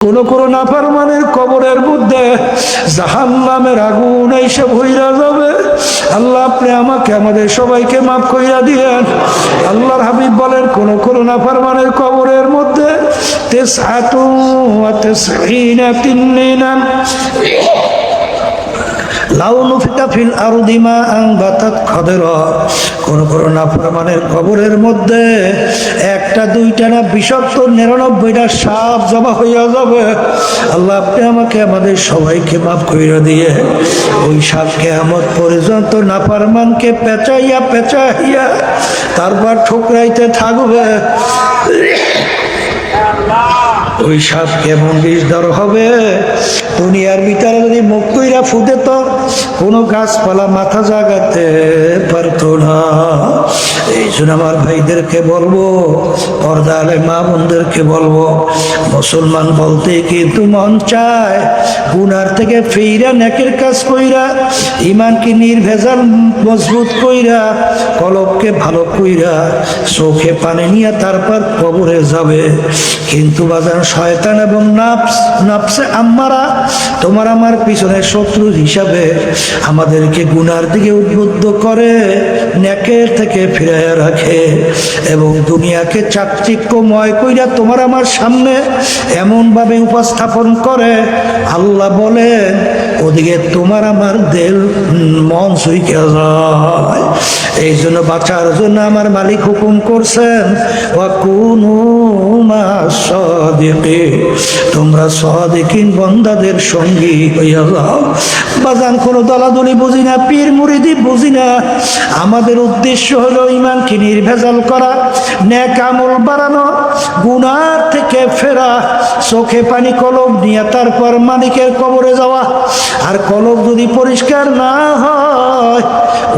কোন কোন নাফরমানের কবরের মধ্যে জাহান্নামের আগুন এসে ভইরা যাবে। আল্লাহ আপনি আমাকে আমাদের সবাইকে মাফ কইরা দিয়েন। আল্লাহর হাবিব বলেন কোন কোন নাফরমানের কবরের মধ্যে তিসআতু ওয়া তিসঈনা তিন্নিনা লাউনু ফিল আরদি মা আনবাতাত খাদরা। কোন কোন নাফরমানের কবরের মধ্যে একটা দুইটা না বিষাক্ত 99টা সাপ জমা হইয়া যাবে। আল্লাহ আপনি আমাকে আমাদের সবাইকে মাফ কইরা দিয়ে ওই সাপ কিয়ামত পর্যন্ত নাফরমানকে পেঁচাইয়া তারপর ঠোকরাইতে থাকবে। ওই সাপ কেমন বিষধর হবে, দুনিয়ার ভিতরে যদি মুখ কইরা ফুটে তো কোনো গাছপালা মাথা জাগাতে পারতো না। এই জন্য আমার ভাইদেরকে বলবো, পর্দা আলে মা বোনদেরকে বলবো, মুসলমান বলতে কিন্তু মন চায় গুনার থেকে ফিরা নেকের কাজ কইরা, ইমানকে নির্ভেজাল মজবুত কইরা, কলবকে ভালো কইরা, চোখে পানি নিয়ে তারপর কবরে যাবে। কিন্তু বাজার শয়তান এবং নাফসে আম্মারা তোমার আমার পিছনে শত্রু হিসাবে আমাদেরকে গুনার দিকে উদ্বুদ্ধ করে, নেকের থেকে ফিরাইয়া রাখে এবং দুনিয়াকে চাকচিক্যময় কইরা তোমার আমার সামনে এমন ভাবে উপস্থাপন করে, আল্লাহ বলেন ওদিকে তোমার আমার দিল মন সুইকে যায়। এই জন্য বাঁচার জন্য আমার মালিক হুকুম করছেন ওয়াকুনু মা'আস সাদিকিন, তোমরা সাদিকিন বান্দাদের সঙ্গী হইয়া যাও। বাজান কোনো দলাদলি বুঝি না, পীর মুরিদি বুঝি না, আমাদের উদ্দেশ্য হলো ঈমানকে নির্ভেজাল করা, নেক আমল বাড়ানো, গুনাহ থেকে ফেরা, চোখে পানি কলব নিয়ে তারপর মালিকের কবরে যাওয়া। আর কলব যদি পরিষ্কার না হয়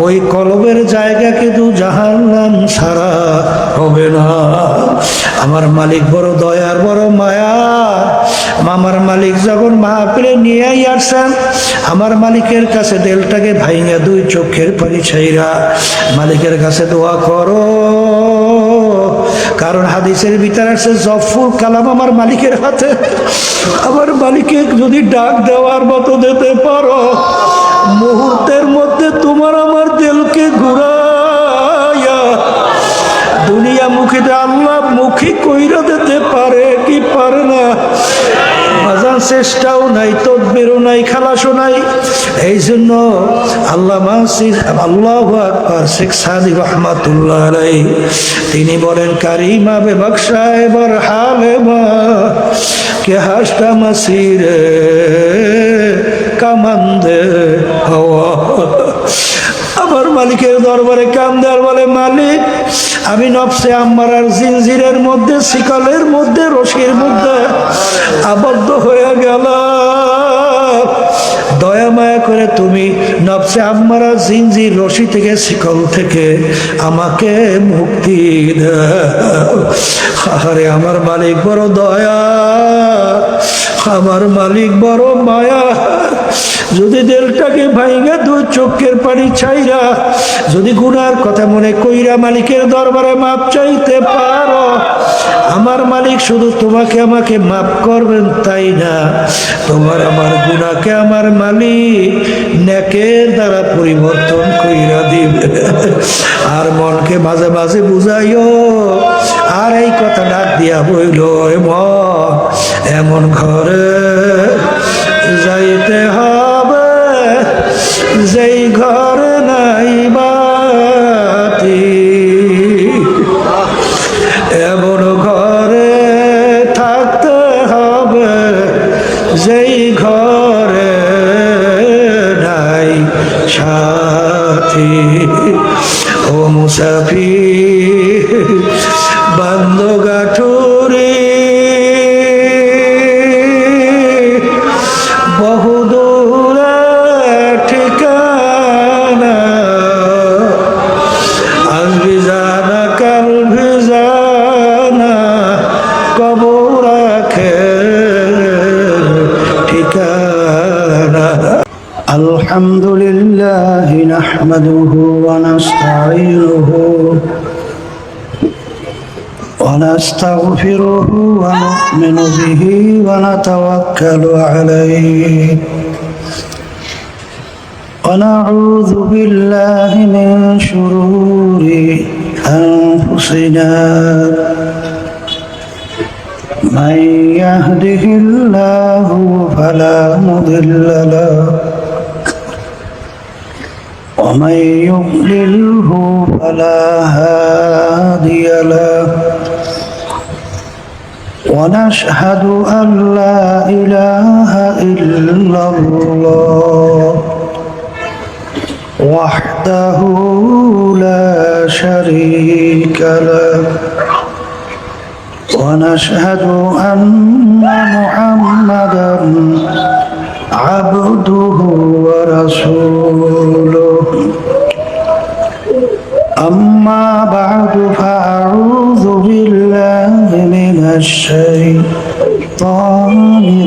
ওই কলবের জায়গা কিন্তু জাহান্নাম ছাড়া হবে না। আমার মালিক বড় দয়ার বড় মায়া। আমার মালিক যখন মাহফিলে নিয়ে আসছেন, আমার মালিকের কাছে দিলটাকে ভাইঙ্গা দুই চোখের পানি ছাইরা মালিকের কাছে দোয়া করো, কারণ হাদিসের ভিতরে আছে জফুল কালাম আমার মালিকের হাতে। আমার মালিককে যদি ডাক দেওয়ার মতো দিতে পারো, মুহূর্তের মধ্যে তোমার আমার দিলকে ঘুরাইয়া দুনিয়া মুখীতে আল্লাহ মুখী কইরা দিতে পারে কি পারে না? বাজার চেষ্টাও নাই, তদবিরও নাই, খালাসও নাই। এই জন্য আল্লাহু আকবার শেখ সাদি রহমাতুল্লাহ আলাইহি তিনি বলেন কারিমা বে বখশায়ে বরহালে মা কে হাসতা মাসিরে কামান্দে হওয়া। আমার মালিকের দরবারে কান্দে আর বলে, মালিক আমি নফসে আম্মারার জিনজিরের মধ্যে, শিকলের মধ্যে, রশির মধ্যে আবদ্ধ হয়ে গেলাম। দয়া মায়া করে তুমি নফসে আম্মারার জিনজির, রশি থেকে, শিকল থেকে আমাকে মুক্তি দাও। আরে আমার মালিক বড় দয়া, আমার মালিক বড় মায়া। যদি দিলটাকে ভাইঙ্গা দুই চোখের পানি ছাইরা যদি গুনার কথা মনে কইরা মালিকের দরবারে মাপ চাইতে পারো, আমার মালিক শুধু তোমাকে আমাকে মাফ করবেন তাই না, তোমার আমার গুনাহকে আমার মালিক নেকের দ্বারা পরিবর্তন কইরা দিবে। আর মনকে মাঝে মাঝে বুঝাইও, আর এই কথা ডাক দিয়া বইল, মন এমন ঘরে যাইতে হবে যেই ঘরে নাই বাতি, এমন ঘরে থাকতে হবে যেই ঘরে নাই সাথী। ও মুসাফির বান্দো গাঠুরি বহুদূরে ঠিকানা, আজ ভিজানা কাল ভিজানা কবর আখের ঠিকানা। আলহামদুলিল্লাহ নাহমাদুহু ওয়া নাস্তাঈনুহু ونستغفره ونؤمن به ونتوكل عليه ونعوذ بالله من شرور أنفسنا من يهده الله فلا مضل له ومن يضلله فلا هادي له ونشهد أن لا إله إلا الله وحده لا شريك له ونشهد أن محمدا عبده ورسوله أما بعد فأعوذ بالله من الشيطان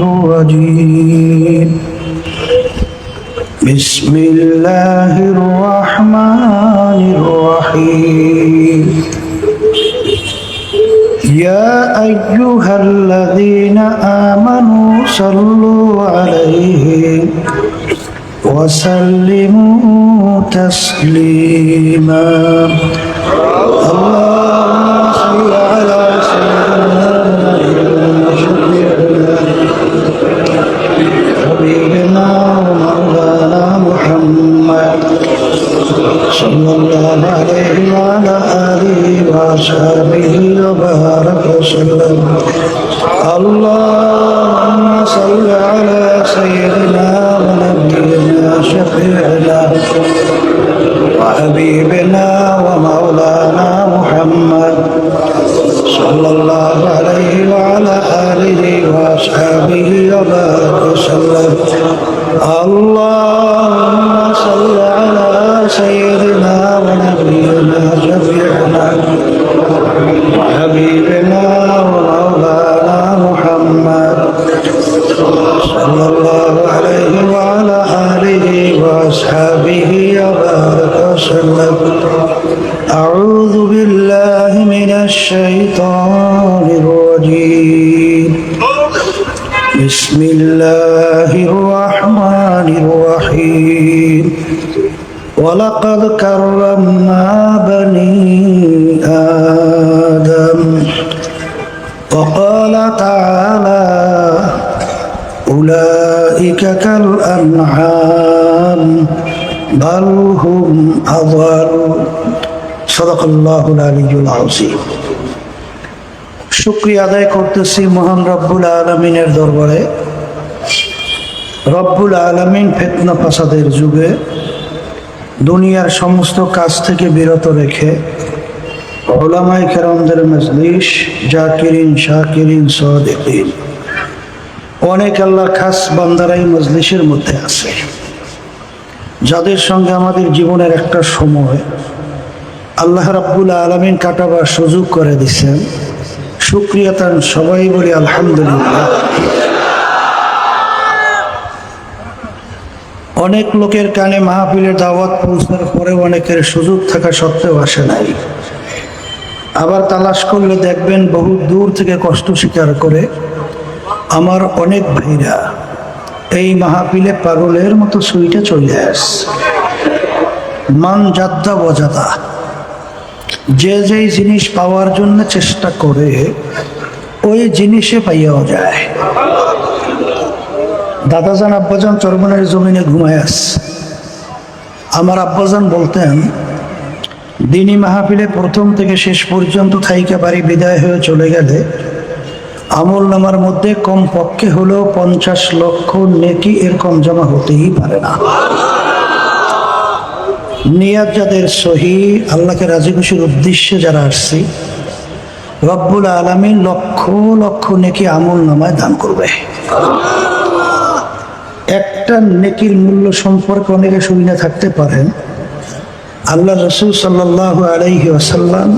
الرجيم بسم الله الرحمن الرحيم يا أيها الذين آمنوا صلوا عليه وسلموا تسليما اللهم صل على سيدنا حبيبنا ومولانا محمد صلى الله عليه وعلى آله وصحبه وبارك وسلم اللهم صل على سيدنا ونبينا شفيعنا وحبيبنا ومولانا محمد صلى الله عليه وعلى آله وصحبه وبارك وسلم اللهم صل على سيدنا ونبينا شفيعنا وحبيبنا ومولانا محمد صلى الله عليه وعلى آله وأصحابه وبارك وسلم أعوذ بالله من الشيطان الرجيم بسم الله الرحمن الرحيم ولقد كرمنا بني آدم وقال تعالى أولئك كالأنعام بل هم أضل صدق الله العلي العظيم শুকরিয়া আদায় করতেছি মহান রব্বুল আলামিনের দরবারে। রব্বুল আলামিন ফিতনা ফাসাদের যুগে দুনিয়ার সমস্ত কাজ থেকে বিরত রেখে উলামায়ে কেরামদের মজলিস জাকিরিন শাকিরিন সাদিকিন অনেক আল্লাহ খাস বান্দারাই মজলিসের মধ্যে আছে, যাদের সঙ্গে আমাদের জীবনের একটা সময় আল্লাহ রাব্বুল আলামিন কাটাবার সুযোগ করে দিয়েছেন। শুকরিয়া তার সবাই বলি আলহামদুলিল্লাহ। অনেক লোকের কানে মাহফিলের দাওয়াত পৌঁছার পরেও অনেকের সুযোগ থাকা সত্ত্বেও আসে নাই। আবার তালাশ করলে দেখবেন বহু দূর থেকে কষ্ট স্বীকার করে আমার অনেক ভাইরা এই মাহফিলে পাগলের মতো সুইটে চলে আসে। মান জাদ্দা বজাদা, যে যেই জিনিস পাওয়ার জন্য চেষ্টা করে ওই জিনিসে পাইয়াও যায়। দাদাজান আব্বাজান চরমনের জমিনে ঘুমায় আসে। আমার আব্বাজান বলতেন, দিনী মাহফিলে প্রথম থেকে শেষ পর্যন্ত থাইকা বাড়ি বিদায় হয়ে চলে গেলে আমল নামার মধ্যে কম পক্ষে হলেও 50 লক্ষ নেকি এরকম জমা হতেই পারে না। নিয়াত যাদের সহি, আল্লাহকে রাজি খুশির উদ্দেশ্যে যারা আসছি, রব্বুল আলামিন লক্ষ লক্ষ নেকি আমল নামায় দান করবে। একটা নেকির মূল্য সম্পর্কে অনেকে শুনে থাকতে পারেন। আল্লাহ রাসূল সাল্লাল্লাহু আলাইহি ওয়াসাল্লাম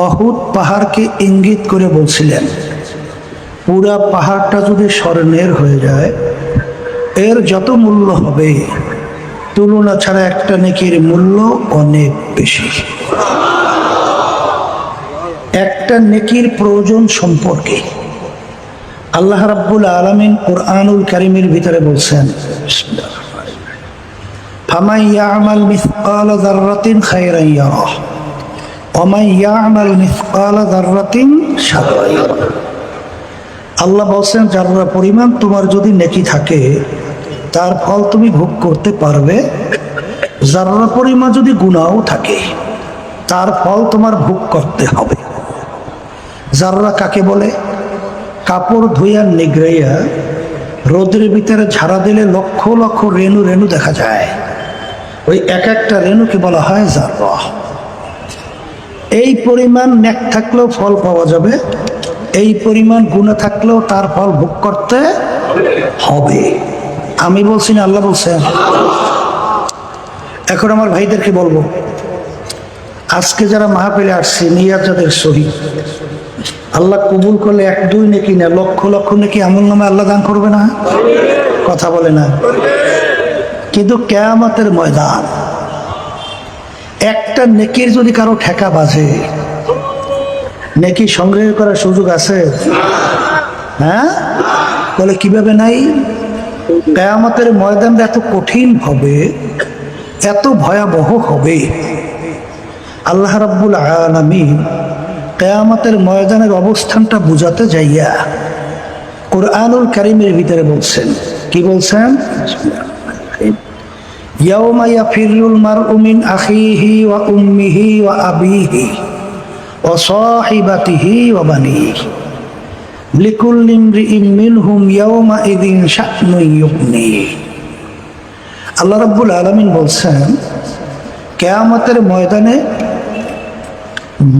অহুদ পাহাড়কে ইঙ্গিত করে বলছিলেন, পুরা পাহাড়টা যদি স্বর্ণের হয়ে যায় এর যত মূল্য হবে তুলনা ছাড়া একটা নেকির মূল্য অনেক বেশি। একটা নেকির প্রয়োজন সম্পর্কে আল্লাহ রাব্বুল আলামিন কুরআনুল কারীমের ভিতরে বলছেন, ফামান ইয়ামাল মিসকালা যাররাতিন খায়রান ইয়ারাহ ওয়া মান ইয়ামাল মিসকালা যাররাতিন শাররান ইয়ারাহ। আল্লাহ বলছেন, যারা পরিমাণ তোমার যদি নেকি থাকে তার ফল তুমি ভোগ করতে পারবে, যারা পরিমাণ যদি গুনাহও থাকে তার ফল তোমার ভোগ করতে হবে। যারা কাকে বলে? কাপড় ধুইয়া নিগড়াইয়া রোদের ভিতরে ঝাড়া দিলে লক্ষ লক্ষ রেণু রেণু দেখা যায়, ওই এক একটা রেণুকে বলা হয় যারা। এই পরিমাণ নেক থাকলেও ফল পাওয়া যাবে, এই পরিমাণ গুনাহ থাকলেও তার ফল ভোগ করতে হবে। আমি বলছি না, আল্লাহ বলছেন। এখন আমার ভাইদেরকে বলবো, আজকে যারা মাহফিলে আসছে নিয়াত যাদের সহি, আল্লাহ কবুল করলে 1-2 নেকি না, লক্ষ লক্ষ নেকি আমল নামে আল্লাহ দান করবে না? কথা বলে না। কিন্তু কিয়ামতের ময়দান একটা নেকির যদি কারো ঠেকা বাজে, নেকি সংগ্রহ করার সুযোগ আছে? হ্যাঁ, বলে কিভাবে নাই? কিয়ামতের ময়দানটা এত কঠিন হবে, এত ভয়াবহ হবে। আল্লাহ রাব্বুল আলামিন কিয়ামতের ময়দানের অবস্থানটা বুঝাতে যাইয়া কুরআনুল কারীমের ভিতরে বলছেন, কি বলছেন? ইয়াউমা ইয়াফিরুল মারউ মিন আখিহি ওয়া উম্মিহি ওয়া আবিহি ওয়া সাহিবাতিহি ওয়া বানিহি লিকুল্লি ইমরিইন মিনহুম ইয়াউমা ইযিন শা'নুন ইউগনি। আল্লাহ রাব্বুল আলামিন বলছেন, কিয়ামতের ময়দানে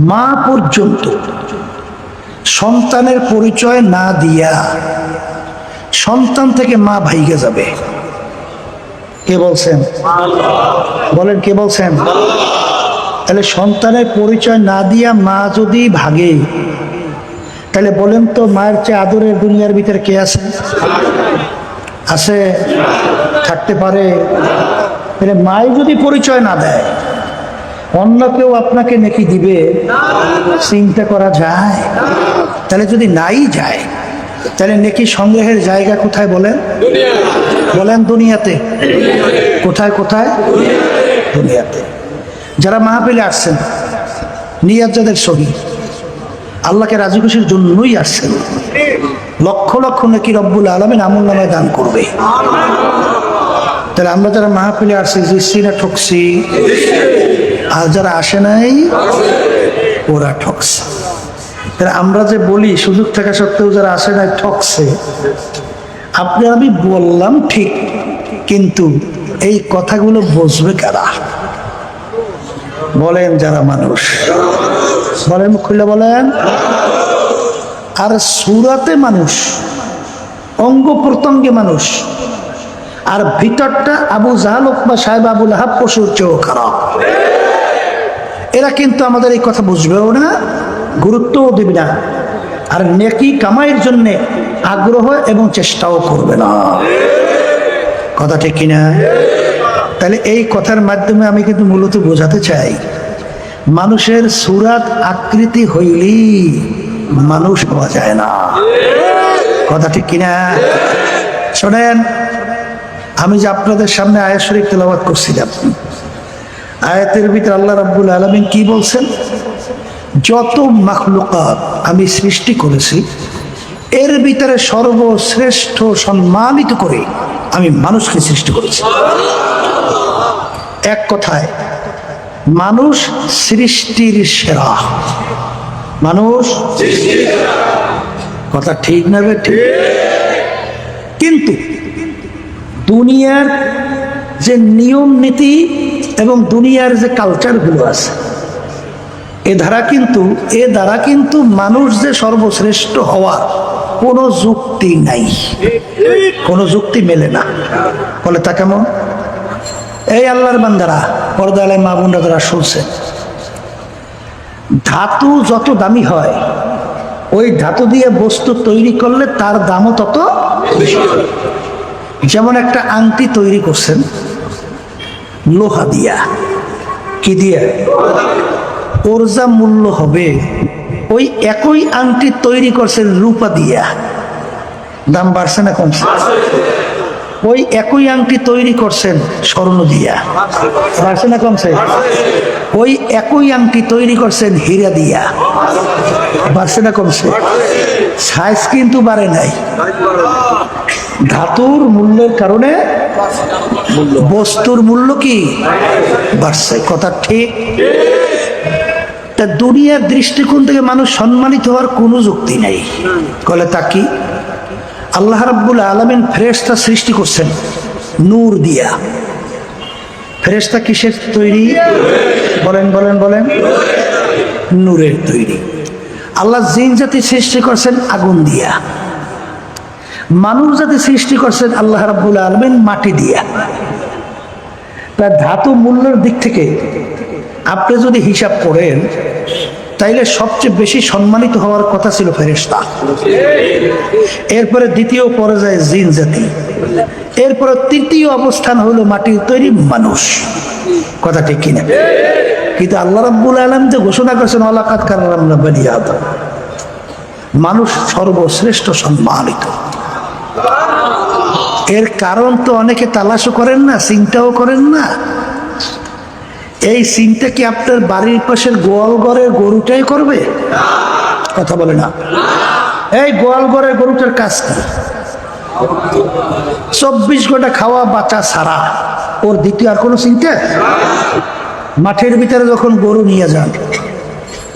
মা পর্যন্ত সন্তানের পরিচয় না দিয়া সন্তান থেকে মা ভাইগে যাবে। কে বলছেন? বলেন, কে বলছেন? তাহলে সন্তানের পরিচয় না দিয়া মা যদি ভাগে, তাহলে বলেন তো মায়ের চেয়ে আদরের দুনিয়ার ভিতরে কে আছে? আছে? থাকতে পারে? তাহলে মাই যদি পরিচয় না দেয়, অন্য কেউ আপনাকে নেকি দিবে চিন্তা করা যায়? তাহলে যদি নাই যায়, তাহলে নেকি সংগ্রহের জায়গা কোথায় বলেন? বলেন, দুনিয়াতে। কোথায় কোথায়? দুনিয়াতে। যারা মাহফিলে আসছেন নিয়াত যাদের সহি, আল্লাহকে রাজি খুশির জন্যই আসছেন, লক্ষ লক্ষ নেকি রব্বুল আলামিন আমলনামায় দান করবে। তাহলে আমরা যারা মাহফিলে আসছি, জিতছি না ঠকছি? আর যারা আসে নাই ওরা ঠকছে। তাহলে আমরা যে বলি সুযোগ থাকা সত্ত্বেও যারা আসে নাই ঠকছে, আপনি আমি বললাম ঠিক, কিন্তু এই কথাগুলো বুঝবে কারা? বলেন, যারা মানুষ। বলেন, মুখ খুলে বলেন। আর সুরাতে মানুষ, অঙ্গ প্রত্যঙ্গে মানুষ, আর ভিতরটা আবু জাহাল বা সাহেব আবুল আহাব পশুর চেয়েও খারাপ। এরা কিন্তু আমাদের এই কথা বুঝবেও না, গুরুত্বও দেবে না, আর নেকি কামাইয়ের জন্য আগ্রহ এবং চেষ্টাও করবে না। কথা ঠিক কিনা? তাহলে এই কথার মাধ্যমে আমি কিন্তু মূলত বোঝাতে চাই, মানুষের সুরাত আকৃতি হইলেই মানুষ হওয়া যায় না। কথা ঠিক কিনা? শোনেন, আমি যে আপনাদের সামনে আয়াত শরীফ তেলাওয়াত করছিলাম, আয়াতের ভিতরে আল্লাহ রাব্বুল আলামিন কি বলছেন? যত মাখলুকাত আমি সৃষ্টি করেছি, এর ভিতরে সর্বশ্রেষ্ঠ সম্মানিত করে আমি মানুষকে সৃষ্টি করেছি। এক কথায়, মানুষ সৃষ্টির সেরা। মানুষ কথা ঠিক না? ঠিক। কিন্তু দুনিয়ার যে নিয়ম নীতি এবং দুনিয়ার যে কালচারগুলো আছে, এ দ্বারা কিন্তু মানুষ যে সর্বশ্রেষ্ঠ হওয়ার কোনো যুক্তি নাই, কোনো যুক্তি মেলে না। বলে তা কেমন? এই আল্লাহর বান্দারা, পর্দায় মা বোনরা যারা শুনছে, ধাতু যত দামি হয়, ওই ধাতু দিয়ে বস্তু তৈরি করলে তার দামও তত বেশি। যেমন একটা আংটি তৈরি করছেন লোহা দিয়া, কি দিয়া? ওর যা মূল্য হবে ওই একই আংটি তৈরি করছেন রূপা দিয়া, দাম বাড়ছে না কমছে? ওই একই আংটি তৈরি করছেন স্বর্ণ দিয়া, বাড়ছে না কমছে? ওই একই আংটি তৈরি করছেন হীরা দিয়া, বাড়ছে না কমছে? সাইজ কিন্তু বাড়ে নাই। ধাতুর মূল্যের কারণে বস্তুর মূল্য কি বাড়ছে? কথা ঠিক? তা দুনিয়ার দৃষ্টিকোণ থেকে মানুষ সম্মানিত হওয়ার কোনো যুক্তি নেই। কলে তা কি? আল্লাহ রাব্বুল আলামিন ফেরেশতা সৃষ্টি করছেন নূর দিয়া। ফেরেশতা কিসের তৈরি? বলেন বলেন বলেন। নূরের তৈরি। আল্লাহ জিন জাতি সৃষ্টি করছেন আগুন দিয়া। মানুষ জাতি সৃষ্টি করছেন আল্লাহ রাব্বুল আলামিন মাটি দিয়া। তার ধাতু মূল্যের দিক থেকে আপনি যদি হিসাব করেন তাইলে সবচেয়ে বেশি সম্মানিত হওয়ার কথা ছিল ফেরেশতা, এরপরে দ্বিতীয় পর্যায়ে জিন জাতি, এরপরে তৃতীয় অবস্থান হলো মাটির তৈরি মানুষ। কথা ঠিক কিনা? কিন্তু আল্লাহ রাব্বুল আলামিন যে ঘোষণা করেছেন ওয়ালাকাদ কাররামনা বানি আদম, মানুষ সর্বশ্রেষ্ঠ সম্মানিত। এর কারণ তো অনেকে তালাশও করেন না, চিন্তাও করেন না। এই চিন্তা কি আপনার বাড়ির পাশের গোয়াল ঘরের গরুটাই করবে? কথা বলে না। এই গোয়াল ঘরের গরুটার কাজ কি? 24 ঘন্টা খাওয়া বাঁচা ছাড়া ওর দ্বিতীয় আর কোনো চিন্তা? মাঠের ভিতরে যখন গরু নিয়ে যান,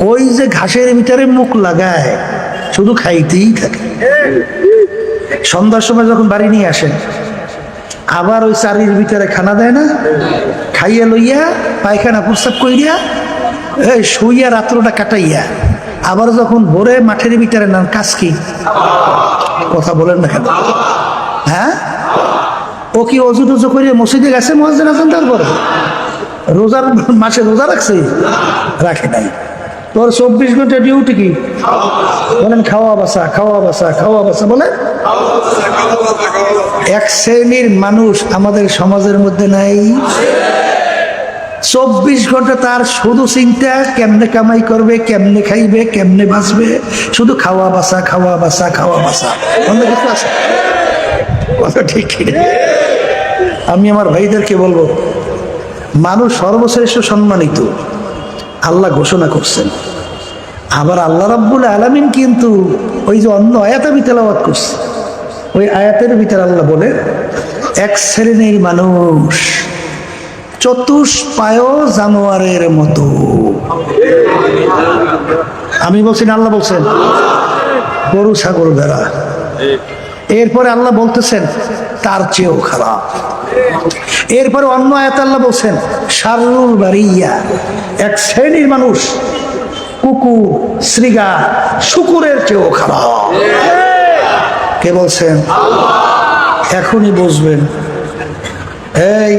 ওই যে ঘাসের ভিতরে মুখ লাগায় শুধু খাইতেই থাকে। সন্ধ্যার সময় যখন বাড়ি নিয়ে আসেন, আবার ওই চারির ভিতরে খানা দেয় না, খাইয়া লইয়া পায়খানা প্রস্তাব কইয়া এই শুইয়া রাত্রটা কাটাইয়া আবার যখন ভোরে মাঠের ভিতরে নেন, কাজ কি? কথা বলেন না কেন? হ্যাঁ, ও কি অজু টজু করিয়া মসজিদে গেছে মুয়াজ্জিন আছেন? তারপরে রোজার মাসে রোজা রাখছে? রাখে নাই। তোর 24 ঘন্টা ডিউটি কি? বলেন খাওয়া বাসা, খাওয়া বাসা, খাওয়া বাসা। বলে এক শ্রেণীর মানুষ আমাদের সমাজের মধ্যে নাই। 24 ঘন্টা তার শুধু চিন্তা কেমনে কামাই করবে, কেমনে খাইবে, কেমনে বাঁচবে, শুধু খাওয়া বাসা, খাওয়া বাসা, খাওয়া বাসা। অন্য কিছু আছে? কথা ঠিক কিনা? আমি আমার ভাইদেরকে বলবো, মানুষ সর্বশ্রেষ্ঠ সম্মানিত আল্লাহ ঘোষণা করছেন। আবার আল্লাহ রাব্বুল আলামিন কিন্তু ওই যে অন্য আয়াত আমি তেলাওয়াত করছি, ওই আয়াতের ভিতরে আল্লাহ বলে এক শ্রেণীর মানুষ চতুষ্পায় জানোয়ারের মতো। আমি বলছি না, আল্লাহ বলছেন? গরু ছাগল ভেড়া। এরপরে আল্লাহ বলতেছেন তার চেয়েও খারাপ। এরপরে অন্য আয়াত আল্লাহ বলছেন শাররুল বারিয়া, এক শ্রেণীর মানুষ কুকুর, শ্রীগা, শুকুরের চেয়েও খারাপ। কে বলছেন? এখনই বুঝবেন। এই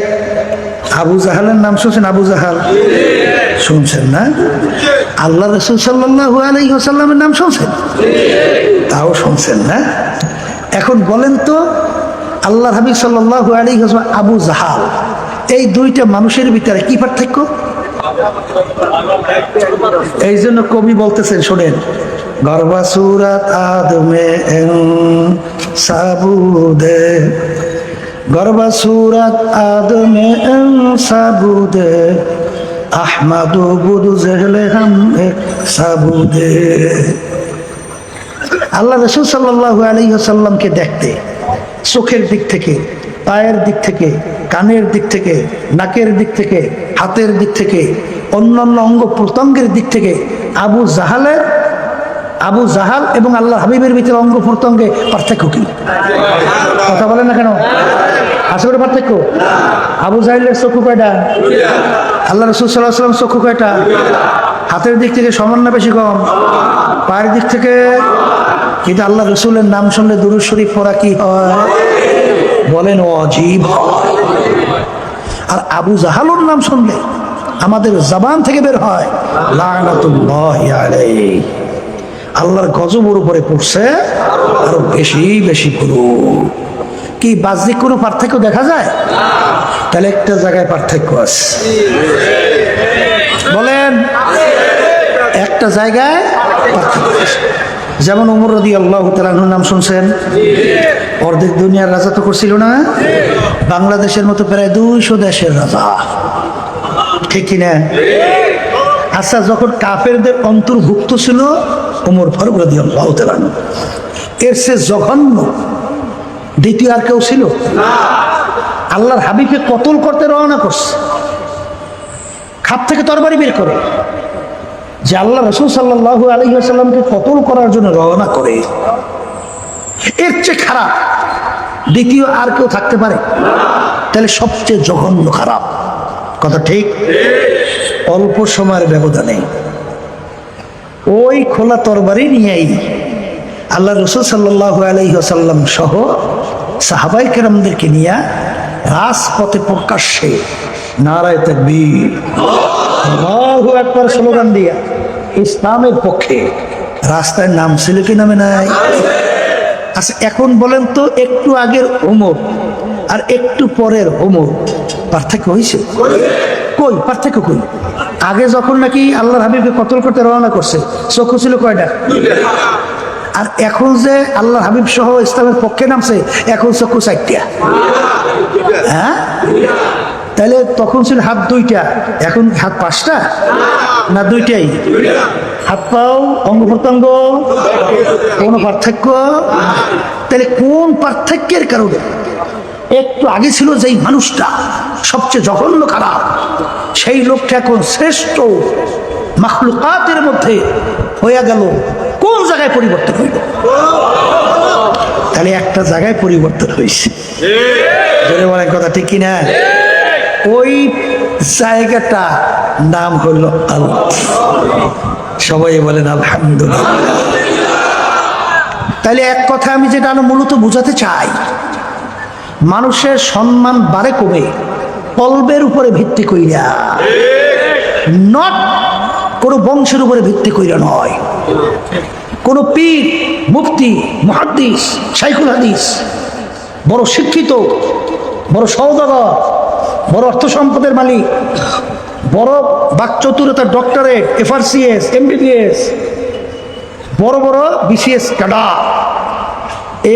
আবু জাহালের নাম শুনছেন? আবু জাহাল শুনছেন না? আল্লাহ রাসূল সাল্লাল্লাহু আলাইহি ওয়াসাল্লামের নাম শুনছেন? তাও শুনছেন না? এখন বলেন তো, আল্লাহর হাবিব সাল্লাল্লাহু আলাইহি ওয়াসাল্লাম আবু জাহাল, এই দুইটা মানুষের ভিতরে কি পার্থক্য? এই জন্য কবি বলতেছেন, শোনেন, গর্বা সুরাত আদমে সাবুদে, গর্বা সুরাত আদমে সাবুদে, আহমাদু বুদু জেহলে হাম সাবুদে। আল্লাহ রাসূল সাল্লাল্লাহু আলাইহি ওয়াসাল্লামকে দেখতে চোখের দিক থেকে, পায়ের দিক থেকে, কানের দিক থেকে, নাকের দিক থেকে, হাতের দিক থেকে, অন্যান্য অঙ্গ প্রত্যঙ্গের দিক থেকে আবু জাহাল এবং আল্লাহ হাবিবের ভিতরে অঙ্গ প্রত্যঙ্গে পার্থক্য কি? কথা বলেন না কেন? আসলে পার্থক্য? আবু জাহেলের চক্ষু কয়টা? আল্লাহ রাসূল সাল্লাল্লাহু আলাইহি ওয়াসাল্লাম চক্ষু কয়টা? হাতের দিক থেকে সমান না বেশি কম? পায়ের দিক থেকে? কিন্তু আল্লাহ রাসূলের নাম শুনলে দুরূদ শরীফ পড়া কি হয়? বলেন ওয়াজিব। আর আবু জাহালুর নাম শুনলে আমাদের জবান থেকে বের হয় লানাতুল্লাহি আলাইহি, আল্লাহর গজবের উপরে পড়ছে, আরো বেশি বেশি করো। কি বাহ্যিক কোনো পার্থক্য দেখা যায়? তাহলে একটা জায়গায় পার্থক্য আছে। বলেন, একটা একটা জায়গায় পার্থক্য হয়েছে। যেমন ওমর রাদিয়াল্লাহু তাআলা আনহুর নাম শুনছেন? অর্ধেক দুনিয়ার রাজা তো করছিল না? বাংলাদেশের মতো প্রায় 200 দেশের রাজা, ঠিক কিনা? আচ্ছা, যখন কাফেরদের অন্তর্ভুক্ত ছিল ওমর ফারুক রাদিয়াল্লাহু তাআলা আনহু, এর সে জঘন্য দ্বিতীয় আর কেউ ছিল? আল্লাহর হাবিবকে কতল করতে রওনা করছে, খাপ থেকে তরবারি বের করে, যে আল্লাহ রাসূল সাল্লাল্লাহু আলাইহি ওয়াসাল্লামকে কতল করার জন্য রওনা করে। এর চেয়ে খারাপ দ্বিতীয় আর কেউ থাকতে পারে? তাহলে সবচেয়ে জঘন্য খারাপ কথা, ঠিক? অল্প সময়ের ব্যবধানে ওই খোলা তরবারি নিয়েই আল্লাহ রাসূল সাল্লাল্লাহু আলাইহি ওয়াসাল্লাম সহ সাহাবায়ে কেরামদেরকে নিয়ে রাজপথে প্রকাশ্যে নারায়ে তাকবীর, আল্লাহু আকবার স্লোগান দিয়া ইসলামের পক্ষে রাস্তায় নাম ছিল কি নামে নাই? আচ্ছা, এখন বলেন তো, একটু আগের ওমর আর একটু পরের ওমর পার্থক্য হয়েছে? কই পার্থক্য কই? আগে যখন নাকি আল্লাহর হাবিবকে কতল করতে রওনা করছে, চক্ষু ছিল কয়টা? আর এখন যে আল্লাহর হাবিব সহ ইসলামের পক্ষে নামছে, এখন চক্ষু 4টা। হ্যাঁ, তাহলে তখন ছিল হাত 2টা, এখন হাত 5টা না 2টাই? হাত পাও অঙ্গ প্রত্যঙ্গ কোনো পার্থক্য? তাহলে কোন পার্থক্যের কারণে একটু আগে ছিল যেই মানুষটা সবচেয়ে জঘন্য খারাপ, সেই লোকটা এখন শ্রেষ্ঠ মাখলুকাতের মধ্যে হয়ে গেল? কোন জায়গায় পরিবর্তন হইল? তাহলে একটা জায়গায় পরিবর্তন হয়েছে, জোরে বলেন কথা, ঠিক কিনা? ওই জায়গাটা নাম হলো আল্লাহ। সবাই বলেন আলহামদুলিল্লাহ। তাহলে এক কথা আমি যেটা মূলত বোঝাতে চাই, মানুষের সম্মান বাড়ে কমে কলবের উপরে ভিত্তি কইরা, নট কোনো বংশের উপরে ভিত্তি কইরা নয়। কোন পীর, মুফতি, মুহাদ্দিস, শাইখুল হাদিস, বড় শিক্ষিত, বড় সওদাগর, বড় অর্থ সম্পদের মালিক, বড় বাকচতুরতার ডক্টরেট, FRCS, MBBS, বড় বড় BCS ক্যাডার,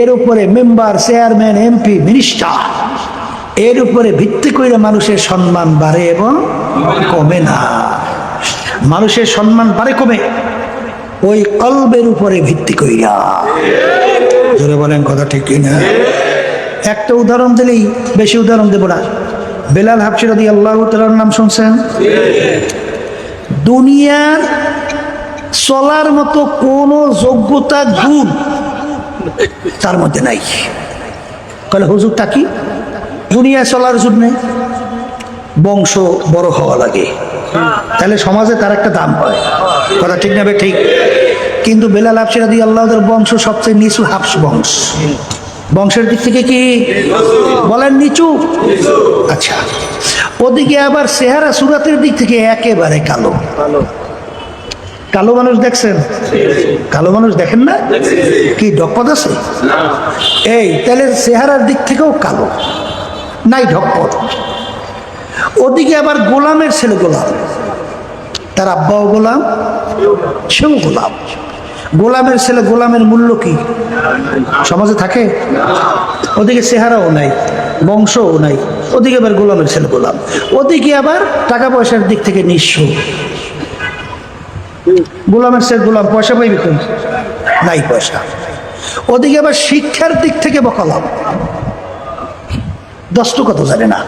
এর উপরে মেম্বার, চেয়ারম্যান, MP, মিনিস্টার, এর উপরে ভিত্তি করে মানুষের সম্মান বাড়ে এবং কমে না। মানুষের সম্মান বাড়ে কমে ওই কলবের উপরে ভিত্তি কইরা। জোরে বলেন কথা, ঠিক কিনা? একটা উদাহরণ দিলেই, বেশি উদাহরণ দেব না। বেলাল হাবশী রাদিয়াল্লাহু তাআলার নাম শুনছেন? দুনিয়ার চলার মতো কোনো যোগ্যতা, গুণ তার মধ্যে নাই। কলে হুজুরটা কি? দুনিয়ায় চলার জন্য বংশ বড় হওয়া লাগে, তাহলে সমাজে তার একটা দাম হয়, কথা ঠিক না? ঠিক। কিন্তু বেলাল হাবশী রাদিয়াল্লাহু তাআলার বংশ সবচেয়ে নিচু হাবশ বংশ। বংশের দিক থেকে কি বলেন? নিচু। আচ্ছা, ওদিকে আবার চেহারা সুরাতের দিক থেকে একেবারে কালো। কালো মানুষ দেখছেন? কালো মানুষ দেখেন না? কি ঢকপদ আছে? এই তাহলে চেহারার দিক থেকেও কালো, নাই ঢকপদ। ওদিকে আবার গোলামের ছেলে গোলাম, তার আব্বাও গোলাম, সেও গোলাম। গোলামের ছেলে গোলামের মূল্য কি সমাজে থাকে? ওদিকে চেহারাও নাই, বংশও নাই, ওদিকে আবার গোলামের ছেলে গোলাম। ওদিকে আবার টাকা পয়সার দিক থেকে নিঃস্ব। গোলামের ছেলে গোলাম, পয়সা পাইবে কোন? নাই পয়সা। ওদিকে আবার শিক্ষার দিক থেকে বকালাম, 10 টাকা তো জানে না।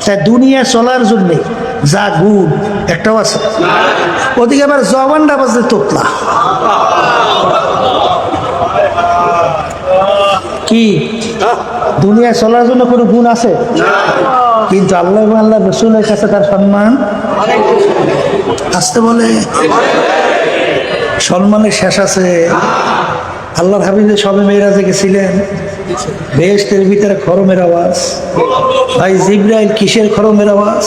তাই দুনিয়া চলার জন্যে যা গুণ একটাও আছে। ওদিকে আবার জবানটা বাজে তোতলা। কি দুনিয়া চলার জন্য কোনো গুণ আছে? কিন্তু আল্লাহ এবং আল্লাহ রাসূলের কাছে তার সম্মান আসতে বলে, সম্মানের শেষ আছে। আল্লাহর হাবিব সবে মেরাজে গেছিলেন, বেহেশতের ভিতরে খরমের আওয়াজ। ভাই জিবরাইল, কিসের খরমের আওয়াজ?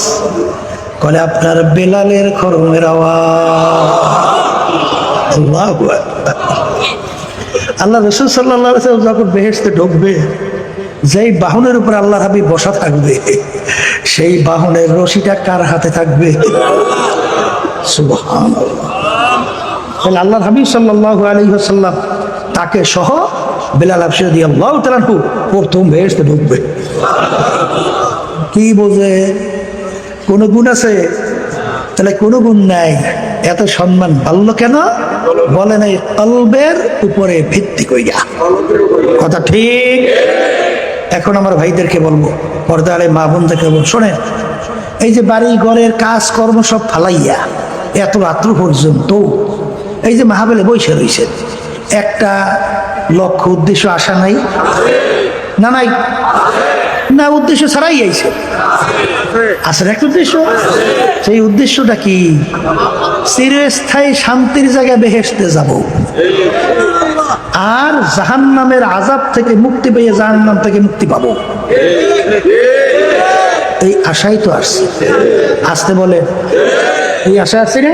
বলে আপনার বেলালের খরমের আওয়াজ। আল্লাহু আকবার। আল্লাহ রাসূল সাল্লাল্লাহু আলাইহি ওয়াসাল্লাম যখন বেহেশতে ঢুকবে, যেই বাহনের উপর আল্লাহর হাবিব বসা থাকবে, সেই বাহনের রশিটা কার হাতে থাকবে? সুবহানাল্লাহ। তাহলে আল্লাহর হাবিব সাল্লাল্লাহু আলাইহি ওয়াসাল্লাম তাকে সহ বেলাল হাবশী রাদিয়াল্লাহু তাআলা আনহু প্রথম বেহেশতে ঢুকবে। কি বোঝে? কোনো গুণ আছে? তাহলে কোনো গুণ নাই, এত সম্মান পারলো কেন? বলে নাই কলবের উপরে ভিত্তি কইরা। কথা ঠিক? এখন আমার ভাইদেরকে বলবো, পর্দারে মা বোনদেরকে বলবো, শোনেন, এই যে বাড়ি ঘরের কাজ কর্ম সব ফালাইয়া এত রাত্র পর্যন্ত এই যে মাহফিলে বসে রয়েছে, একটা লক্ষ্য উদ্দেশ্য আশা নাই? না নাই? না, উদ্দেশ্য ছাড়াই আইছে। আসলে একটা উদ্দেশ্য, সেই উদ্দেশ্যটা কি? চিরস্থায়ী শান্তির জায়গায় বেহেশতে যাব, আর জাহান্নামের আযাব থেকে মুক্তি পেয়ে জাহান্নাম থেকে মুক্তি পাবো। এই আশাই তো আসছে। আসতে বলে এই আশা আছে রে।